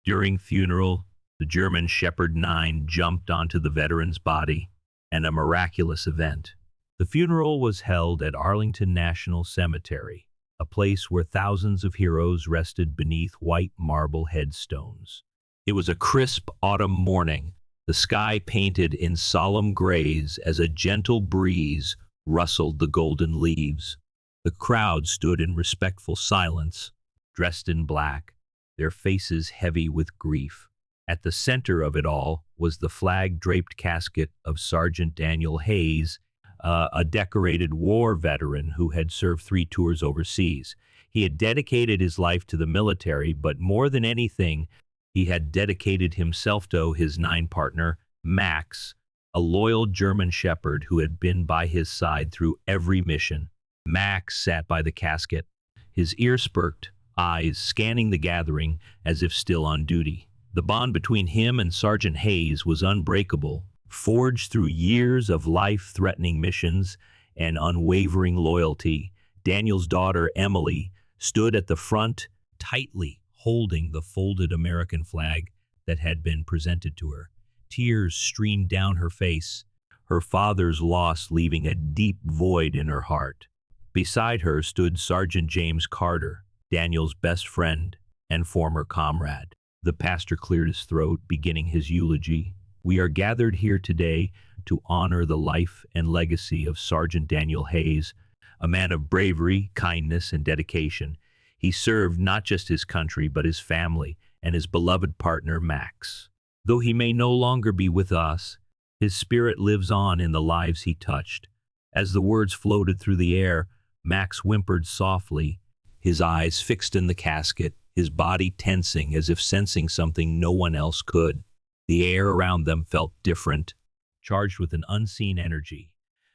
During funeral, the German Shepherd 9 jumped onto the veteran's body, and a miraculous event. The funeral was held at Arlington National Cemetery, a place where thousands of heroes rested beneath white marble headstones. It was a crisp autumn morning, the sky painted in solemn grays as a gentle breeze rustled the golden leaves. The crowd stood in respectful silence, dressed in black, their faces heavy with grief. At the center of it all was the flag-draped casket of Sergeant Daniel Hayes, a decorated war veteran who had served 3 tours overseas. He had dedicated his life to the military, but more than anything, he had dedicated himself to his 9 partner, Max, a loyal German shepherd who had been by his side through every mission. Max sat by the casket, his ear-spurked eyes scanning the gathering as if still on duty. The bond between him and Sergeant Hayes was unbreakable, forged through years of life-threatening missions and unwavering loyalty. Daniel's daughter, Emily, stood at the front, tightly holding the folded American flag that had been presented to her. Tears streamed down her face, her father's loss leaving a deep void in her heart. Beside her stood Sergeant James Carter, Daniel's best friend and former comrade. The pastor cleared his throat, beginning his eulogy. "We are gathered here today to honor the life and legacy of Sergeant Daniel Hayes, a man of bravery, kindness, and dedication. He served not just his country, but his family and his beloved partner, Max. Though he may no longer be with us, his spirit lives on in the lives he touched." As the words floated through the air, Max whimpered softly, his eyes fixed in the casket, his body tensing as if sensing something no one else could. The air around them felt different, charged with an unseen energy.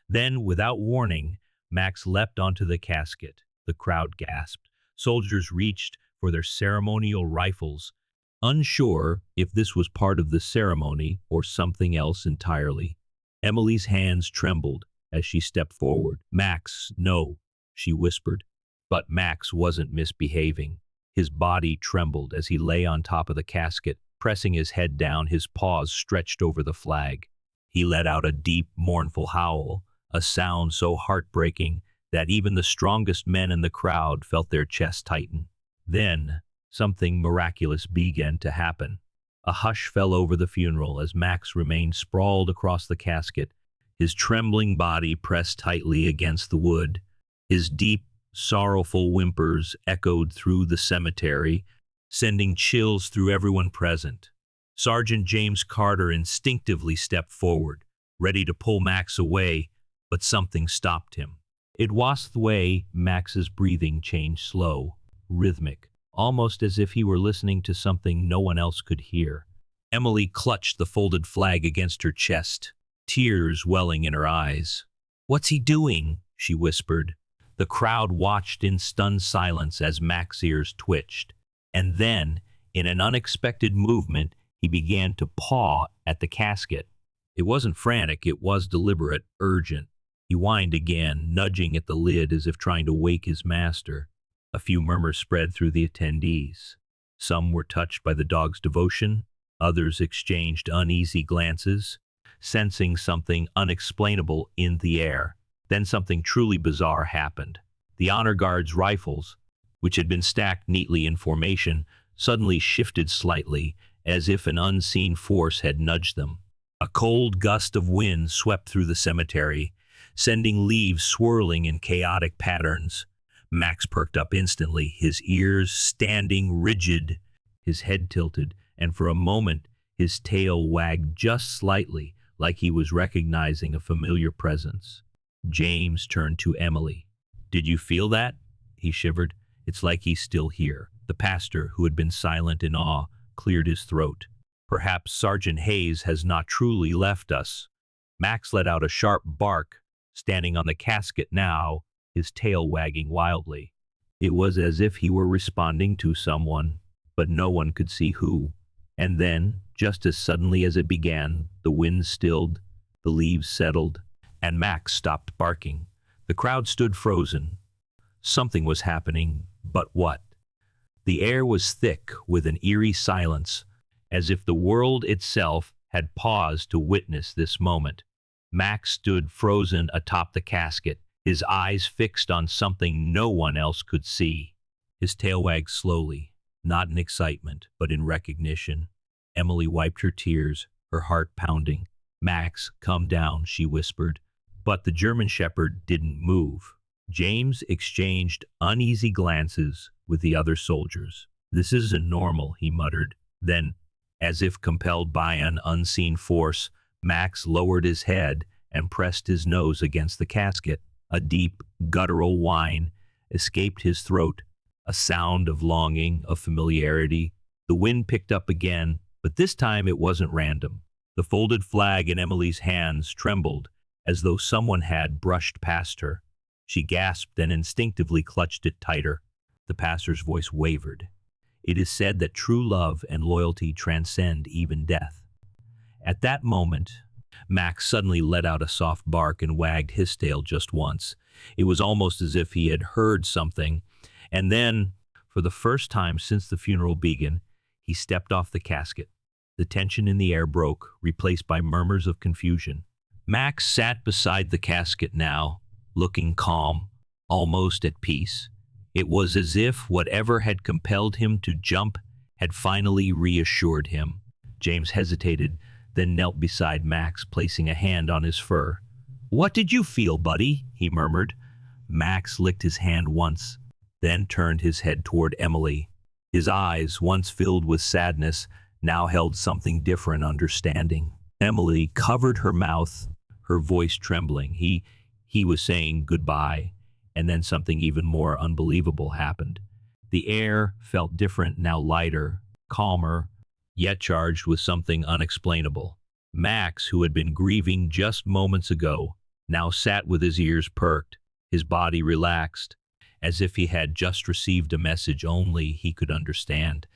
Then, without warning, Max leapt onto the casket. The crowd gasped. Soldiers reached for their ceremonial rifles, unsure if this was part of the ceremony or something else entirely. Emily's hands trembled as she stepped forward. "Max, no," she whispered. But Max wasn't misbehaving. His body trembled as he lay on top of the casket, pressing his head down, his paws stretched over the flag. He let out a deep, mournful howl, a sound so heartbreaking that even the strongest men in the crowd felt their chests tighten. Then, something miraculous began to happen. A hush fell over the funeral as Max remained sprawled across the casket, his trembling body pressed tightly against the wood. His deep, sorrowful whimpers echoed through the cemetery, sending chills through everyone present. Sergeant James Carter instinctively stepped forward, ready to pull Max away, but something stopped him. It was the way Max's breathing changed, slow, rhythmic, almost as if he were listening to something no one else could hear. Emily clutched the folded flag against her chest, tears welling in her eyes. "What's he doing?" she whispered. The crowd watched in stunned silence as Max's ears twitched. And then, in an unexpected movement, he began to paw at the casket. It wasn't frantic, it was deliberate, urgent. He whined again, nudging at the lid as if trying to wake his master. A few murmurs spread through the attendees. Some were touched by the dog's devotion, others exchanged uneasy glances, sensing something unexplainable in the air. Then something truly bizarre happened. The honor guard's rifles, which had been stacked neatly in formation, suddenly shifted slightly, as if an unseen force had nudged them. A cold gust of wind swept through the cemetery, sending leaves swirling in chaotic patterns. Max perked up instantly, his ears standing rigid, his head tilted, and for a moment his tail wagged just slightly, like he was recognizing a familiar presence. James turned to Emily. "Did you feel that?" he shivered. "It's like he's still here." The pastor, who had been silent in awe, cleared his throat. "Perhaps Sergeant Hayes has not truly left us." Max let out a sharp bark, standing on the casket now, his tail wagging wildly. It was as if he were responding to someone, but no one could see who. And then, just as suddenly as it began, the wind stilled, the leaves settled, and Max stopped barking. The crowd stood frozen. Something was happening, but what? The air was thick with an eerie silence, as if the world itself had paused to witness this moment. Max stood frozen atop the casket, his eyes fixed on something no one else could see. His tail wagged slowly, not in excitement, but in recognition. Emily wiped her tears, her heart pounding. "Max, come down," she whispered. But the German shepherd didn't move. James exchanged uneasy glances with the other soldiers. "This isn't normal," he muttered. Then, as if compelled by an unseen force, Max lowered his head and pressed his nose against the casket. A deep, guttural whine escaped his throat, a sound of longing, of familiarity. The wind picked up again, but this time it wasn't random. The folded flag in Emily's hands trembled, as though someone had brushed past her. She gasped and instinctively clutched it tighter. The pastor's voice wavered. "It is said that true love and loyalty transcend even death." At that moment, Max suddenly let out a soft bark and wagged his tail just once. It was almost as if he had heard something. And then, for the first time since the funeral began, he stepped off the casket. The tension in the air broke, replaced by murmurs of confusion. Max sat beside the casket now, looking calm, almost at peace. It was as if whatever had compelled him to jump had finally reassured him. James hesitated, then knelt beside Max, placing a hand on his fur. "What did you feel, buddy?" he murmured. Max licked his hand once, then turned his head toward Emily. His eyes, once filled with sadness, now held something different, understanding. Emily covered her mouth, her voice trembling. He was saying goodbye, and then something even more unbelievable happened. The air felt different, now lighter, calmer, yet charged with something unexplainable. Max, who had been grieving just moments ago, now sat with his ears perked, his body relaxed, as if he had just received a message only he could understand.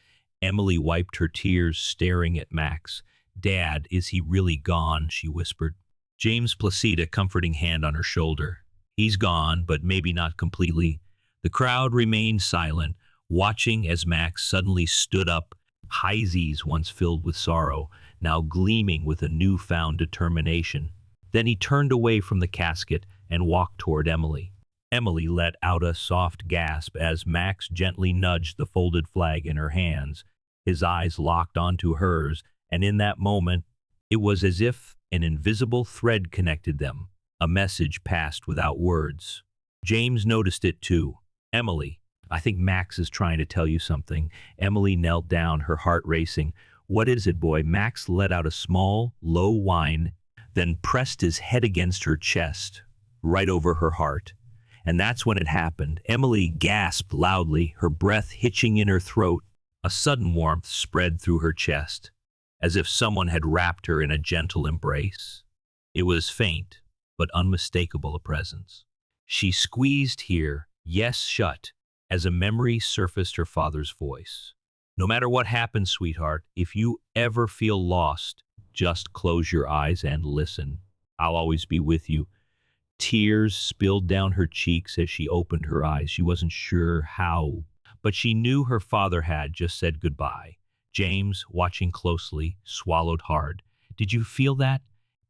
Emily wiped her tears, staring at Max. "Dad, is he really gone?" she whispered. James placed a comforting hand on her shoulder. "He's gone, but maybe not completely." The crowd remained silent, watching as Max suddenly stood up, eyes once filled with sorrow, now gleaming with a newfound determination. Then he turned away from the casket and walked toward Emily. Emily let out a soft gasp as Max gently nudged the folded flag in her hands. His eyes locked onto hers, and in that moment, it was as if an invisible thread connected them. A message passed without words. James noticed it too. "Emily, I think Max is trying to tell you something." Emily knelt down, her heart racing. "What is it, boy?" Max let out a small, low whine, then pressed his head against her chest, right over her heart. And that's when it happened. Emily gasped loudly, her breath hitching in her throat. A sudden warmth spread through her chest, as if someone had wrapped her in a gentle embrace. It was faint, but unmistakable a presence. She squeezed here, yes shut, as a memory surfaced her father's voice. "No matter what happens, sweetheart, if you ever feel lost, just close your eyes and listen. I'll always be with you." Tears spilled down her cheeks as she opened her eyes. She wasn't sure how, but she knew her father had just said goodbye. James, watching closely, swallowed hard. "Did you feel that?"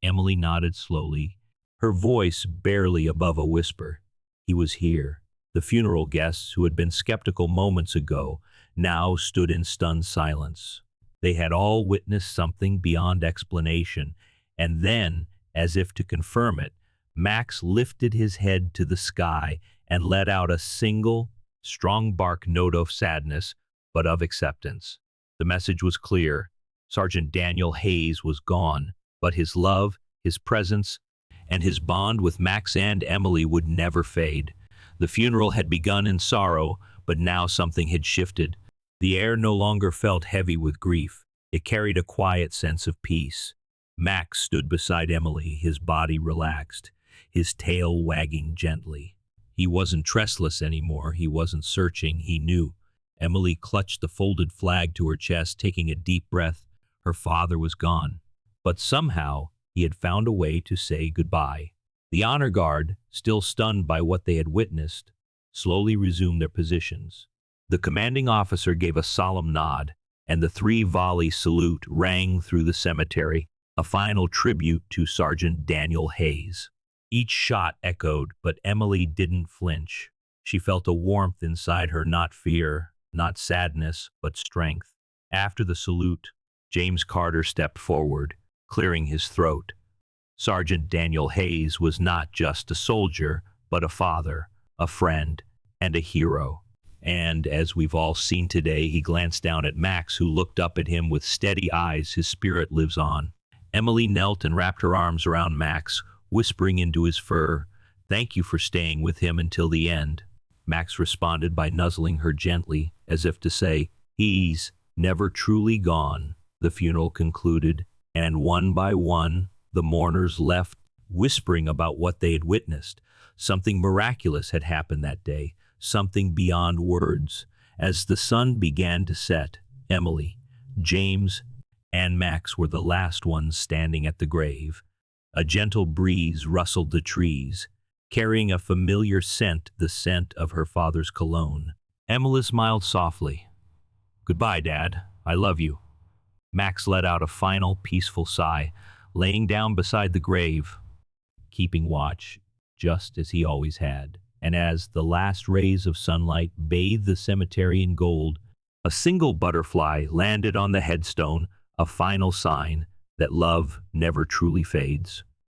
Emily nodded slowly, her voice barely above a whisper. He was here. The funeral guests, who had been skeptical moments ago, now stood in stunned silence. They had all witnessed something beyond explanation, and then, as if to confirm it, Max lifted his head to the sky and let out a single, strong bark note of sadness, but of acceptance. The message was clear. Sergeant Daniel Hayes was gone, but his love, his presence, and his bond with Max and Emily would never fade. The funeral had begun in sorrow, but now something had shifted. The air no longer felt heavy with grief. It carried a quiet sense of peace. Max stood beside Emily, his body relaxed, his tail wagging gently. He wasn't restless anymore. He wasn't searching. He knew. Emily clutched the folded flag to her chest, taking a deep breath. Her father was gone, but somehow he had found a way to say goodbye. The honor guard, still stunned by what they had witnessed, slowly resumed their positions. The commanding officer gave a solemn nod, and the three-volley salute rang through the cemetery, a final tribute to Sergeant Daniel Hayes. Each shot echoed, but Emily didn't flinch. She felt a warmth inside her, not fear, not sadness, but strength. After the salute, James Carter stepped forward, clearing his throat. Sergeant Daniel Hayes was not just a soldier, but a father, a friend, and a hero. And as we've all seen today, he glanced down at Max, who looked up at him with steady eyes. His spirit lives on. Emily knelt and wrapped her arms around Max, whispering into his fur, "Thank you for staying with him until the end." Max responded by nuzzling her gently, as if to say, "He's never truly gone." The funeral concluded, and one by one, the mourners left, whispering about what they had witnessed. Something miraculous had happened that day, something beyond words. As the sun began to set, Emily, James, and Max were the last ones standing at the grave. A gentle breeze rustled the trees, carrying a familiar scent, the scent of her father's cologne. Emily smiled softly. "Goodbye, Dad. I love you." Max let out a final, peaceful sigh, laying down beside the grave, keeping watch, just as he always had. And as the last rays of sunlight bathed the cemetery in gold, a single butterfly landed on the headstone, a final sign that love never truly fades.